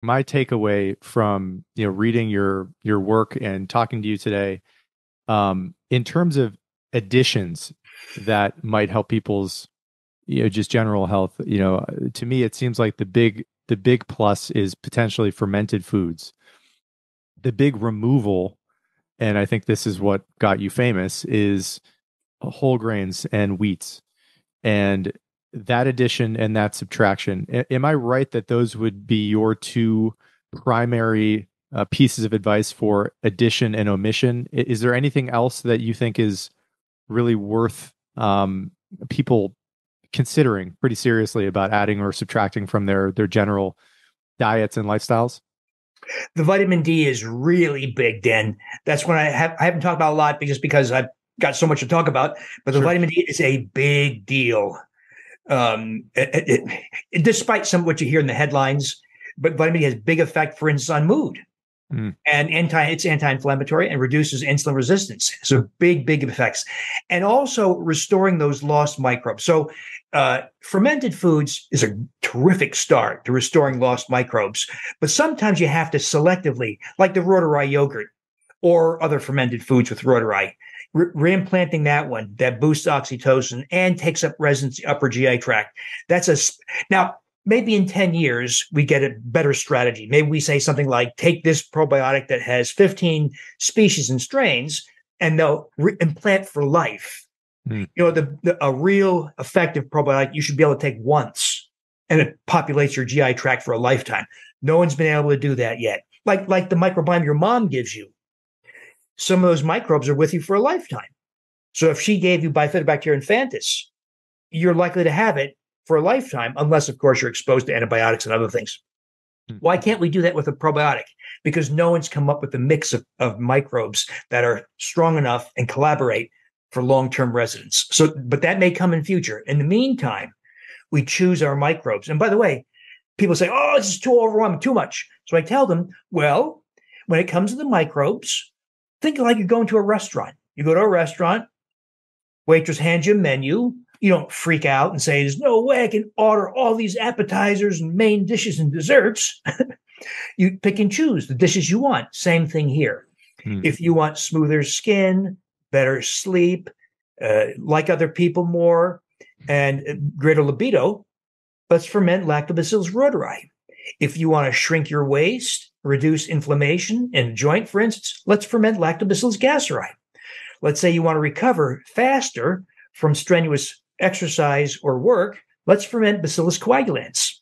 my takeaway from, reading your work and talking to you today, in terms of additions that might help people's, just general health, to me it seems like the big plus is potentially fermented foods. The big removal, and I think this is what got you famous, is whole grains and wheats. And that addition and that subtraction. Am I right that those would be your two primary pieces of advice for addition and omission? Is there anything else that you think is really worth people considering pretty seriously about adding or subtracting from their general diets and lifestyles? The vitamin D is really big, Dan. That's when I haven't talked about a lot because I've got so much to talk about. But the Sure. vitamin D is a big deal. Despite some of what you hear in the headlines, but vitamin D has big effect, for instance, on mood. Mm. And it's anti-inflammatory and reduces insulin resistance. So big effects, and also restoring those lost microbes. So fermented foods is a terrific start to restoring lost microbes, but sometimes you have to selectively, like the rotary yogurt or other fermented foods with rotary, reimplanting that one that boosts oxytocin and takes up residence in the upper GI tract. Now. Maybe in 10 years, we get a better strategy. Maybe we say something like, take this probiotic that has 15 species and strains, and they'll implant for life. Mm. A real effective probiotic you should be able to take once, and it populates your GI tract for a lifetime. No one's been able to do that yet. Like the microbiome your mom gives you. Some of those microbes are with you for a lifetime. So if she gave you Bifidobacterium infantis, you're likely to have it for a lifetime, unless, of course, you're exposed to antibiotics and other things. Why can't we do that with a probiotic? Because no one's come up with a mix of microbes that are strong enough and collaborate for long-term residence. But that may come in future. In the meantime, we choose our microbes. And by the way, people say, oh, this is too overwhelming, too much. So I tell them, well, when it comes to the microbes, think like you're going to a restaurant. You go to a restaurant, waitress hands you a menu. You don't freak out and say, there's no way I can order all these appetizers and main dishes and desserts. You pick and choose the dishes you want. Same thing here. Mm. If you want smoother skin, better sleep, like other people more, and greater libido, let's ferment Lactobacillus rhodori. If you want to shrink your waist, reduce inflammation in a joint, for instance, let's ferment Lactobacillus gasseri. Let's say you want to recover faster from strenuous exercise or work, let's ferment Bacillus coagulans.